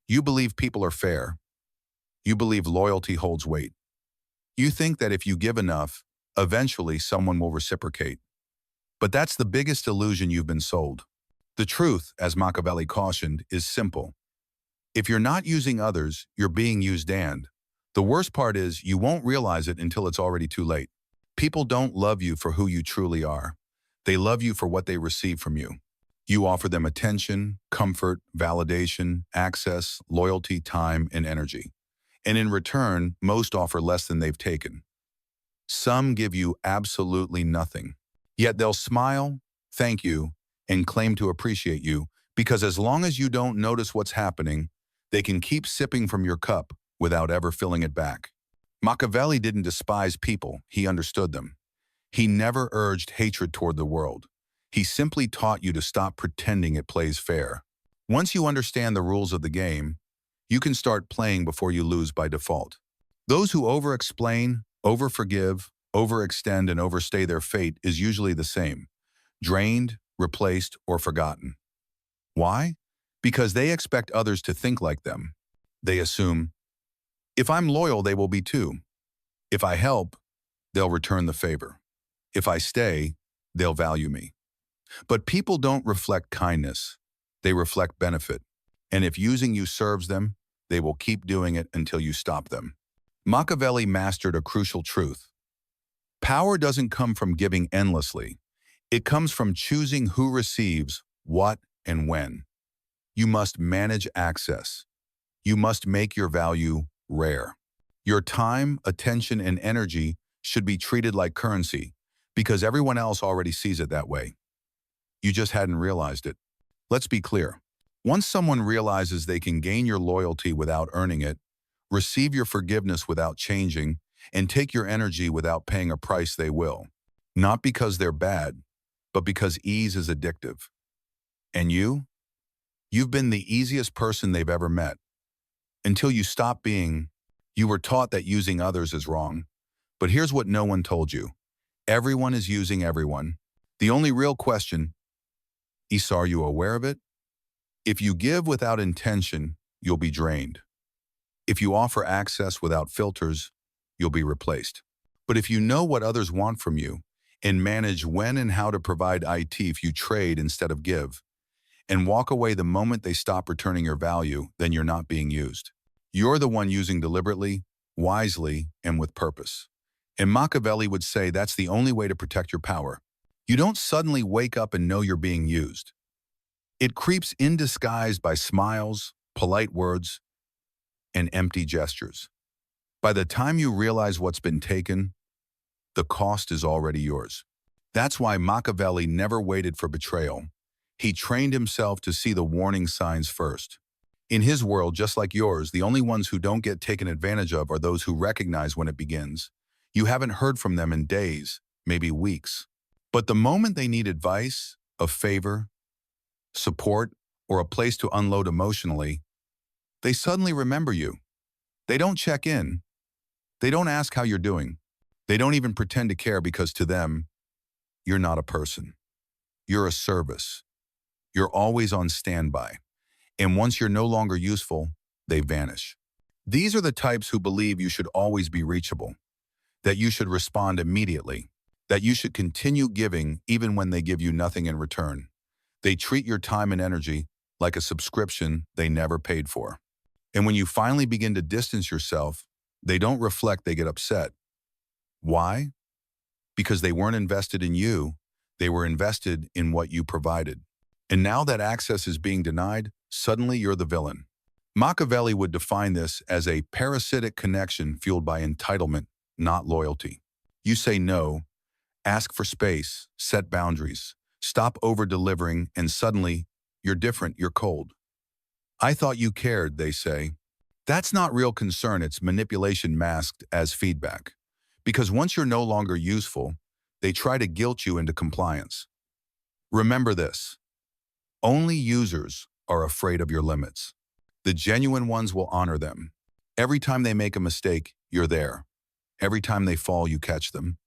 You believe people are fair. You believe loyalty holds weight. You think that if you give enough, eventually someone will reciprocate. But that's the biggest illusion you've been sold. The truth, as Machiavelli cautioned, is simple. If you're not using others, you're being used, and the worst part is you won't realize it until it's already too late. People don't love you for who you truly are. They love you for what they receive from you. You offer them attention, comfort, validation, access, loyalty, time, and energy. And in return, most offer less than they've taken. Some give you absolutely nothing. Yet they'll smile, thank you, and claim to appreciate you, because as long as you don't notice what's happening, they can keep sipping from your cup without ever filling it back. Machiavelli didn't despise people, he understood them. He never urged hatred toward the world. He simply taught you to stop pretending it plays fair. Once you understand the rules of the game, you can start playing before you lose by default. Those who over-explain, over-forgive, overextend, and overstay their fate is usually the same: drained, replaced, or forgotten. Why? Because they expect others to think like them. They assume, if I'm loyal, they will be too. If I help, they'll return the favor. If I stay, they'll value me. But people don't reflect kindness. They reflect benefit. And if using you serves them, they will keep doing it until you stop them. Machiavelli mastered a crucial truth. Power doesn't come from giving endlessly. It comes from choosing who receives, what, and when. You must manage access. You must make your value rare. Your time, attention, and energy should be treated like currency because everyone else already sees it that way. You just hadn't realized it. Let's be clear. Once someone realizes they can gain your loyalty without earning it, receive your forgiveness without changing, and take your energy without paying a price, they will. Not because they're bad, but because ease is addictive. And you've been the easiest person they've ever met. Until you stop being. You were taught that using others is wrong. But here's what no one told you. Everyone is using everyone. The only real question is, are you aware of it? If you give without intention, you'll be drained. If you offer access without filters, you'll be replaced. But if you know what others want from you and manage when and how to provide it, if you trade instead of give, and walk away the moment they stop returning your value, then you're not being used. You're the one using deliberately, wisely, and with purpose. And Machiavelli would say that's the only way to protect your power. You don't suddenly wake up and know you're being used. It creeps in disguised by smiles, polite words, and empty gestures. By the time you realize what's been taken, the cost is already yours. That's why Machiavelli never waited for betrayal. He trained himself to see the warning signs first. In his world, just like yours, the only ones who don't get taken advantage of are those who recognize when it begins. You haven't heard from them in days, maybe weeks. But the moment they need advice, a favor, support, or a place to unload emotionally, they suddenly remember you. They don't check in. They don't ask how you're doing. They don't even pretend to care because to them, you're not a person. You're a service. You're always on standby. And once you're no longer useful, they vanish. These are the types who believe you should always be reachable, that you should respond immediately, that you should continue giving even when they give you nothing in return. They treat your time and energy like a subscription they never paid for. And when you finally begin to distance yourself, they don't reflect, they get upset. Why? Because they weren't invested in you, they were invested in what you provided. And now that access is being denied, suddenly you're the villain. Machiavelli would define this as a parasitic connection fueled by entitlement, not loyalty. You say no, ask for space, set boundaries, stop over-delivering, and suddenly, you're different, you're cold. I thought you cared, they say. That's not real concern, it's manipulation masked as feedback. Because once you're no longer useful, they try to guilt you into compliance. Remember this. Only users are afraid of your limits. The genuine ones will honor them. Every time they make a mistake, you're there. Every time they fall, you catch them.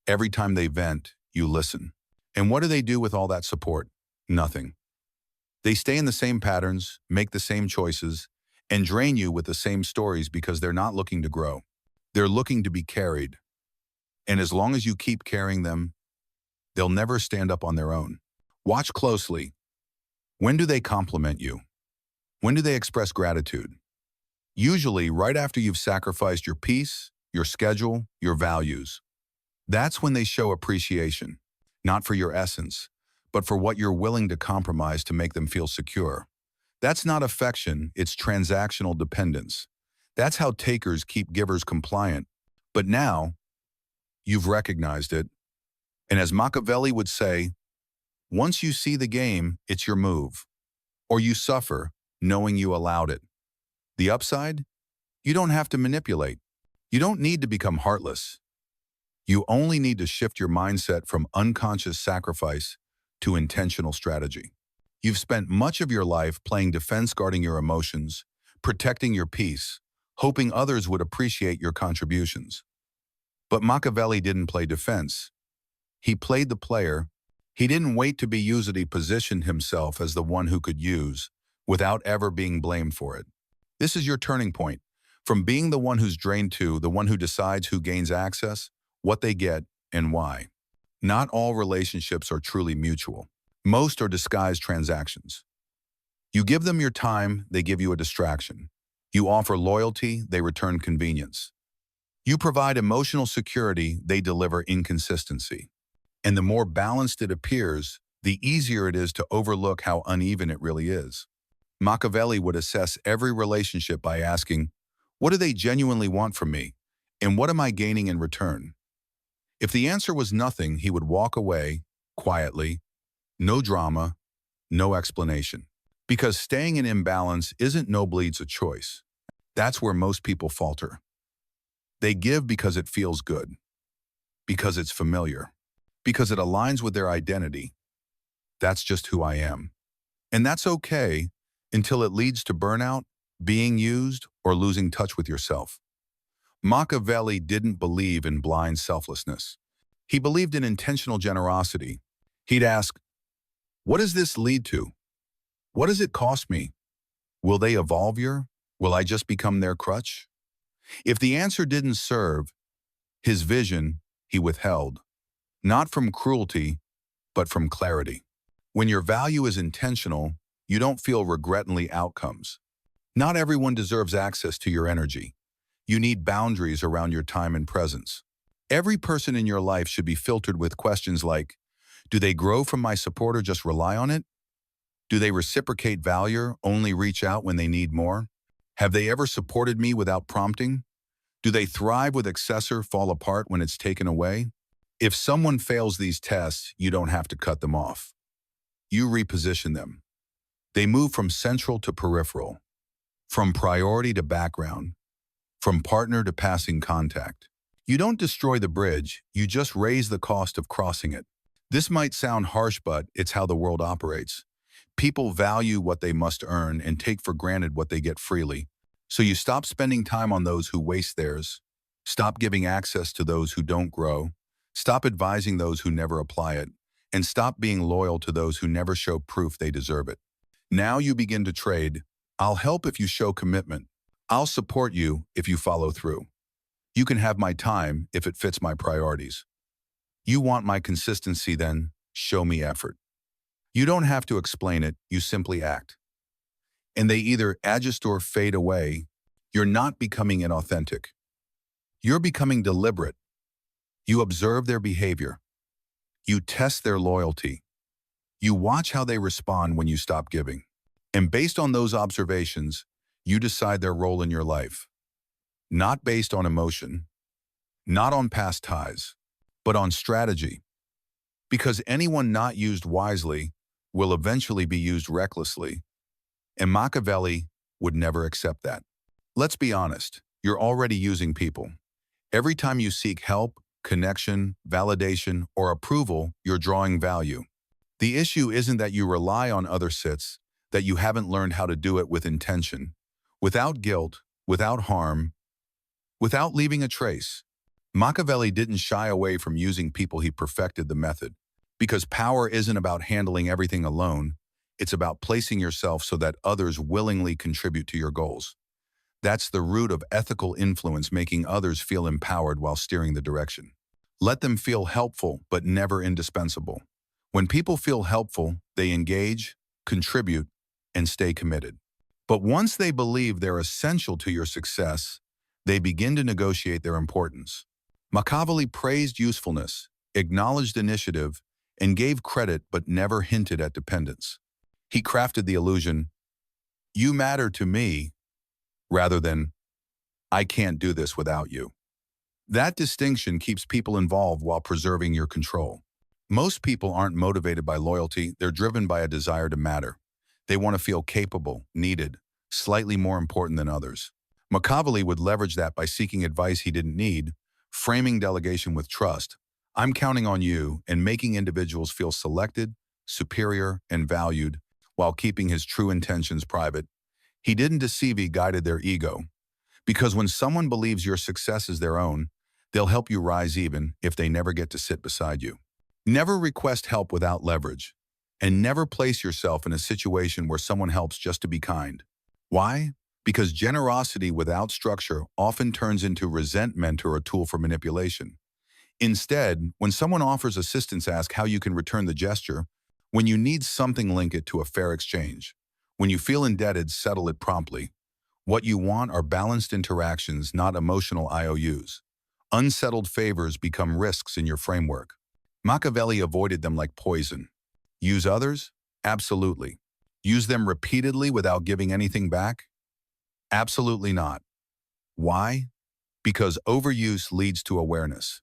Every time they vent, you listen. And what do they do with all that support? Nothing. They stay in the same patterns, make the same choices, and drain you with the same stories because they're not looking to grow. They're looking to be carried. And as long as you keep carrying them, they'll never stand up on their own. Watch closely. When do they compliment you? When do they express gratitude? Usually right after you've sacrificed your peace, your schedule, your values. That's when they show appreciation, not for your essence, but for what you're willing to compromise to make them feel secure. That's not affection, it's transactional dependence. That's how takers keep givers compliant. But now, you've recognized it. And as Machiavelli would say, once you see the game, it's your move. Or you suffer, knowing you allowed it. The upside? You don't have to manipulate. You don't need to become heartless. You only need to shift your mindset from unconscious sacrifice to intentional strategy. You've spent much of your life playing defense, guarding your emotions, protecting your peace, hoping others would appreciate your contributions. But Machiavelli didn't play defense. He played the player. He didn't wait to be used. He positioned himself as the one who could use without ever being blamed for it. This is your turning point. From being the one who's drained to the one who decides who gains access, what they get, and why. Not all relationships are truly mutual. Most are disguised transactions. You give them your time, they give you a distraction. You offer loyalty, they return convenience. You provide emotional security, they deliver inconsistency. And the more balanced it appears, the easier it is to overlook how uneven it really is. Machiavelli would assess every relationship by asking, what do they genuinely want from me? And what am I gaining in return? If the answer was nothing, he would walk away, quietly, no drama, no explanation. Because staying in imbalance isn't nobly, it's a choice. That's where most people falter. They give because it feels good, because it's familiar, because it aligns with their identity. That's just who I am. And that's okay until it leads to burnout, being used, or losing touch with yourself. Machiavelli didn't believe in blind selflessness. He believed in intentional generosity. He'd ask, what does this lead to? What does it cost me? Will they evolve here? Will I just become their crutch? If the answer didn't serve his vision, he withheld, not from cruelty, but from clarity. When your value is intentional, you don't feel regrettingly outcomes. Not everyone deserves access to your energy. You need boundaries around your time and presence. Every person in your life should be filtered with questions like, do they grow from my support or just rely on it? Do they reciprocate value, only reach out when they need more? Have they ever supported me without prompting? Do they thrive with excess or fall apart when it's taken away? If someone fails these tests, you don't have to cut them off. You reposition them. They move from central to peripheral, from priority to background, from partner to passing contact. You don't destroy the bridge, you just raise the cost of crossing it. This might sound harsh, but it's how the world operates. People value what they must earn and take for granted what they get freely. So you stop spending time on those who waste theirs. Stop giving access to those who don't grow. Stop advising those who never apply it. And stop being loyal to those who never show proof they deserve it. Now you begin to trade. I'll help if you show commitment. I'll support you if you follow through. You can have my time if it fits my priorities. You want my consistency, then show me effort. You don't have to explain it, you simply act. And they either adjust or fade away. You're not becoming inauthentic. You're becoming deliberate. You observe their behavior. You test their loyalty. You watch how they respond when you stop giving. And based on those observations, you decide their role in your life. Not based on emotion, not on past ties, but on strategy. Because anyone not used wisely will eventually be used recklessly. And Machiavelli would never accept that. Let's be honest, you're already using people. Every time you seek help, connection, validation, or approval, you're drawing value. The issue isn't that you rely on other sits, that you haven't learned how to do it with intention, without guilt, without harm, without leaving a trace. Machiavelli didn't shy away from using people. He perfected the method. Because power isn't about handling everything alone, It's about placing yourself so that others willingly contribute to your goals. That's the root of ethical influence, making others feel empowered while steering the direction. Let them feel helpful, but never indispensable. When people feel helpful, they engage, contribute, and stay committed. But once they believe they're essential to your success, they begin to negotiate their importance. Machiavelli praised usefulness, acknowledged initiative, and gave credit but never hinted at dependence. He crafted the illusion, "You matter to me," rather than, "I can't do this without you." That distinction keeps people involved while preserving your control. Most people aren't motivated by loyalty, they're driven by a desire to matter. They want to feel capable, needed, slightly more important than others. Machiavelli would leverage that by seeking advice he didn't need, framing delegation with trust. "I'm counting on you," and making individuals feel selected, superior, and valued, while keeping his true intentions private. He didn't deceive, he guided their ego. Because when someone believes your success is their own, they'll help you rise even if they never get to sit beside you. Never request help without leverage, and never place yourself in a situation where someone helps just to be kind. Why? Because generosity without structure often turns into resentment or a tool for manipulation. Instead, when someone offers assistance, ask how you can return the gesture. When you need something, link it to a fair exchange. When you feel indebted, settle it promptly. What you want are balanced interactions, not emotional IOUs. Unsettled favors become risks in your framework. Machiavelli avoided them like poison. Use others? Absolutely. Use them repeatedly without giving anything back? Absolutely not. Why? Because overuse leads to awareness.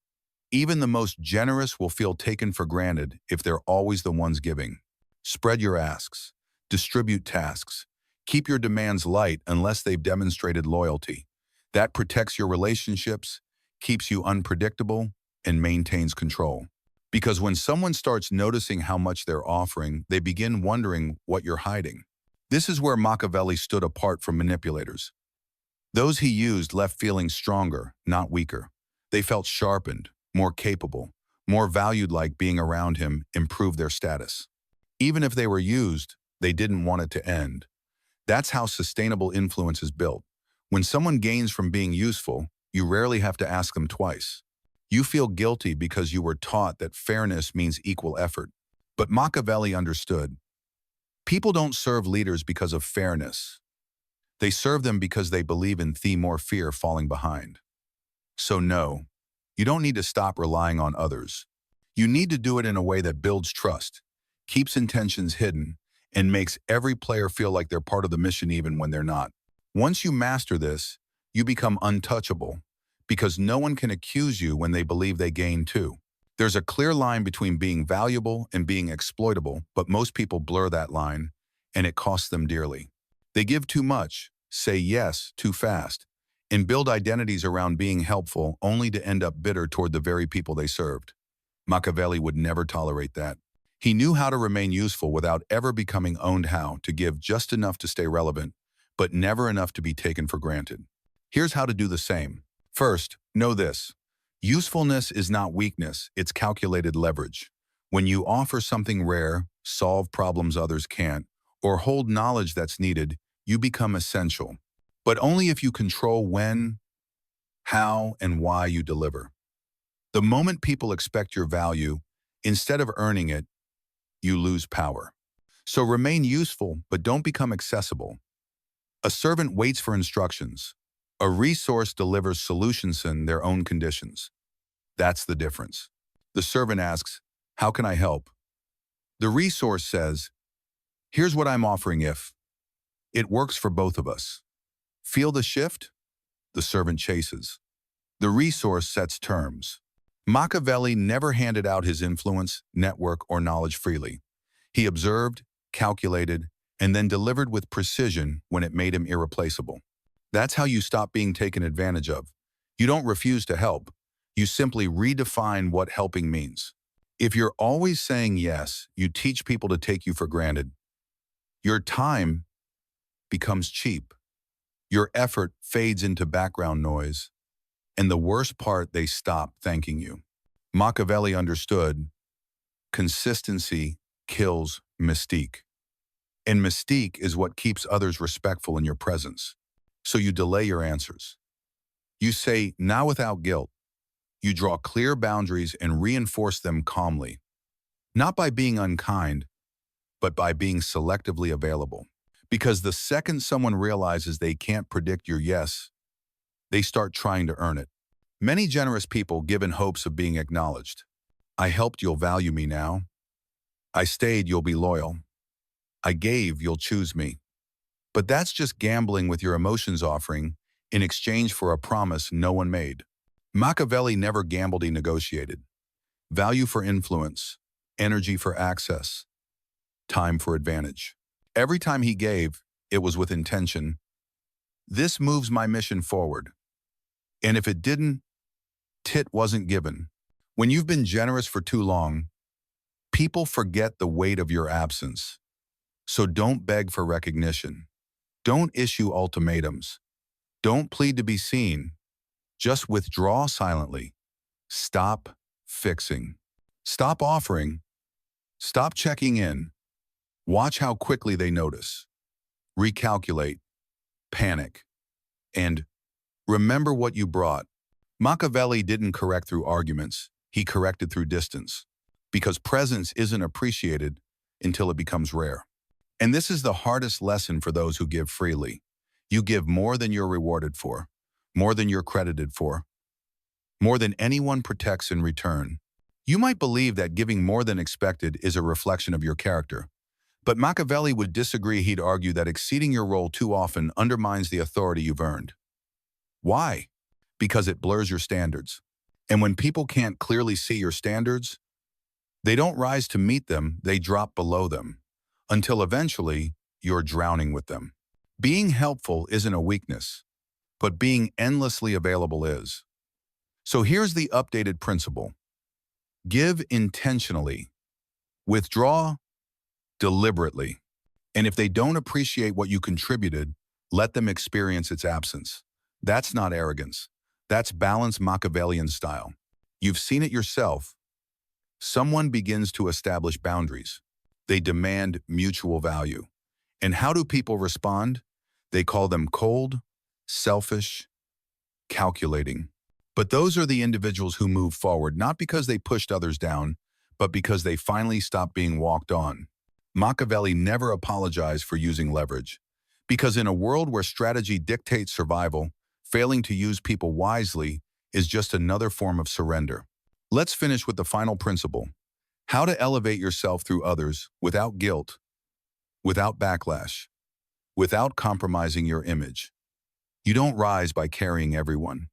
Even the most generous will feel taken for granted if they're always the ones giving. Spread your asks. Distribute tasks. Keep your demands light unless they've demonstrated loyalty. That protects your relationships, keeps you unpredictable, and maintains control. Because when someone starts noticing how much they're offering, they begin wondering what you're hiding. This is where Machiavelli stood apart from manipulators. Those he used left feeling stronger, not weaker. They felt sharpened, more capable, more valued, like being around him improved their status. Even if they were used, they didn't want it to end. That's how sustainable influence is built. When someone gains from being useful, you rarely have to ask them twice. You feel guilty because you were taught that fairness means equal effort. But Machiavelli understood. People don't serve leaders because of fairness. They serve them because they believe in theme or fear falling behind. So no, you don't need to stop relying on others. You need to do it in a way that builds trust, keeps intentions hidden, and makes every player feel like they're part of the mission even when they're not. Once you master this, you become untouchable, because no one can accuse you when they believe they gain too. There's a clear line between being valuable and being exploitable, but most people blur that line, and it costs them dearly. They give too much, say yes too fast, and build identities around being helpful only to end up bitter toward the very people they served. Machiavelli would never tolerate that. He knew how to remain useful without ever becoming owned, how to give just enough to stay relevant, but never enough to be taken for granted. Here's how to do the same. First, know this. Usefulness is not weakness, it's calculated leverage. When you offer something rare, solve problems others can't, or hold knowledge that's needed, you become essential. But only if you control when, how, and why you deliver. The moment people expect your value, instead of earning it, you lose power. So remain useful, but don't become accessible. A servant waits for instructions. A resource delivers solutions in their own conditions. That's the difference. The servant asks, "How can I help?" The resource says, "Here's what I'm offering if." It works for both of us. Feel the shift? The servant chases. The resource sets terms. Machiavelli never handed out his influence, network, or knowledge freely. He observed, calculated, and then delivered with precision when it made him irreplaceable. That's how you stop being taken advantage of. You don't refuse to help. You simply redefine what helping means. If you're always saying yes, you teach people to take you for granted. Your time becomes cheap. Your effort fades into background noise. And the worst part, they stop thanking you. Machiavelli understood consistency kills mystique. And mystique is what keeps others respectful in your presence. So you delay your answers. You say, now without guilt. You draw clear boundaries and reinforce them calmly. Not by being unkind, but by being selectively available. Because the second someone realizes they can't predict your yes, they start trying to earn it. Many generous people give in hopes of being acknowledged. I helped, you'll value me now. I stayed, you'll be loyal. I gave, you'll choose me. But that's just gambling with your emotions offering in exchange for a promise no one made. Machiavelli never gambled, he negotiated. Value for influence, energy for access, time for advantage. Every time he gave, it was with intention. This moves my mission forward. And if it didn't, tit wasn't given. When you've been generous for too long, people forget the weight of your absence. So don't beg for recognition. Don't issue ultimatums. Don't plead to be seen. Just withdraw silently. Stop fixing. Stop offering. Stop checking in. Watch how quickly they notice. Recalculate. Panic. And remember what you brought. Machiavelli didn't correct through arguments. He corrected through distance. Because presence isn't appreciated until it becomes rare. And this is the hardest lesson for those who give freely. You give more than you're rewarded for, more than you're credited for, more than anyone protects in return. You might believe that giving more than expected is a reflection of your character, but Machiavelli would disagree. He'd argue that exceeding your role too often undermines the authority you've earned. Why? Because it blurs your standards. And when people can't clearly see your standards, they don't rise to meet them, they drop below them, until eventually you're drowning with them. Being helpful isn't a weakness, but being endlessly available is. So here's the updated principle. Give intentionally. Withdraw deliberately. And if they don't appreciate what you contributed, let them experience its absence. That's not arrogance. That's balanced Machiavellian style. You've seen it yourself. Someone begins to establish boundaries. They demand mutual value. And how do people respond? They call them cold, selfish, calculating. But those are the individuals who move forward, not because they pushed others down, but because they finally stopped being walked on. Machiavelli never apologized for using leverage. Because in a world where strategy dictates survival, failing to use people wisely is just another form of surrender. Let's finish with the final principle. How to elevate yourself through others without guilt, without backlash, without compromising your image. You don't rise by carrying everyone.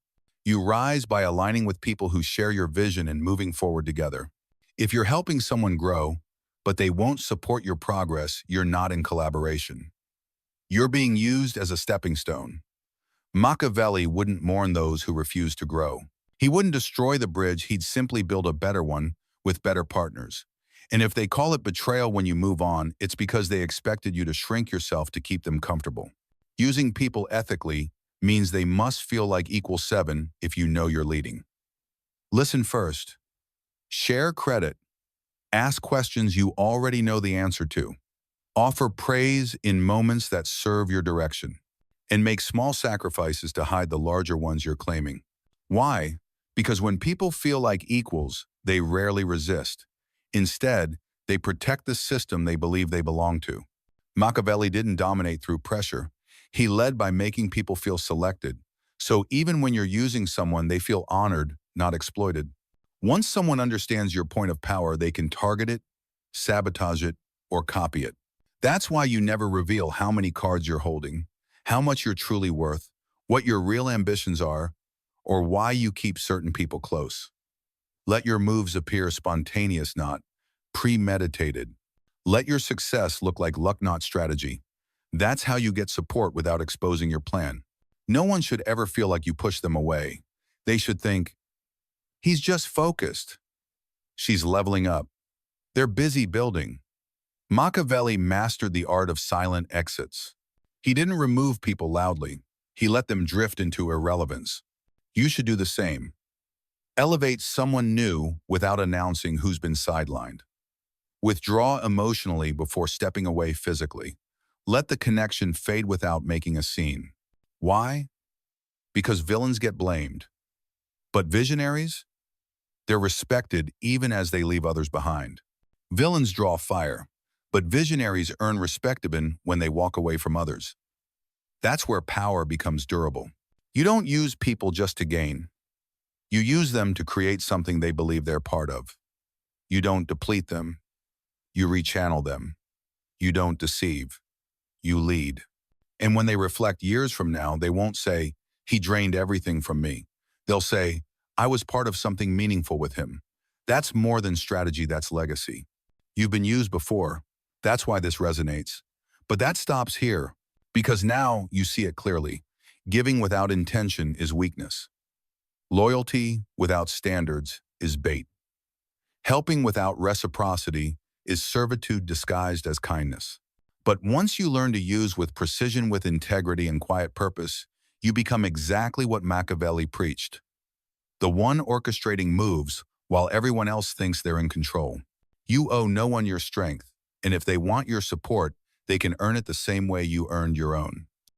You rise by aligning with people who share your vision and moving forward together. If you're helping someone grow, but they won't support your progress, you're not in collaboration. You're being used as a stepping stone. Machiavelli wouldn't mourn those who refuse to grow. He wouldn't destroy the bridge, he'd simply build a better one with better partners. And if they call it betrayal when you move on, it's because they expected you to shrink yourself to keep them comfortable. Using people ethically means they must feel like equal 7 if you know you're leading. Listen first. Share credit. Ask questions you already know the answer to. Offer praise in moments that serve your direction. And make small sacrifices to hide the larger ones you're claiming. Why? Because when people feel like equals, they rarely resist. Instead, they protect the system they believe they belong to. Machiavelli didn't dominate through pressure. He led by making people feel selected. So even when you're using someone, they feel honored, not exploited. Once someone understands your point of power, they can target it, sabotage it, or copy it. That's why you never reveal how many cards you're holding, how much you're truly worth, what your real ambitions are, or why you keep certain people close. Let your moves appear spontaneous, not premeditated. Let your success look like luck, not strategy. That's how you get support without exposing your plan. No one should ever feel like you push them away. They should think, he's just focused. She's leveling up. They're busy building. Machiavelli mastered the art of silent exits. He didn't remove people loudly. He let them drift into irrelevance. You should do the same. Elevate someone new without announcing who's been sidelined. Withdraw emotionally before stepping away physically. Let the connection fade without making a scene. Why? Because villains get blamed. But visionaries? They're respected even as they leave others behind. Villains draw fire, but visionaries earn respectability when they walk away from others. That's where power becomes durable. You don't use people just to gain. You use them to create something they believe they're part of. You don't deplete them. You rechannel them. You don't deceive. You lead. And when they reflect years from now, they won't say, "He drained everything from me." They'll say, "I was part of something meaningful with him." That's more than strategy, that's legacy. You've been used before. That's why this resonates. But that stops here, because now you see it clearly. Giving without intention is weakness. Loyalty without standards is bait. Helping without reciprocity is servitude disguised as kindness. But once you learn to use with precision, with integrity and quiet purpose, you become exactly what Machiavelli preached. The one orchestrating moves while everyone else thinks they're in control. You owe no one your strength, and if they want your support, they can earn it the same way you earned your own.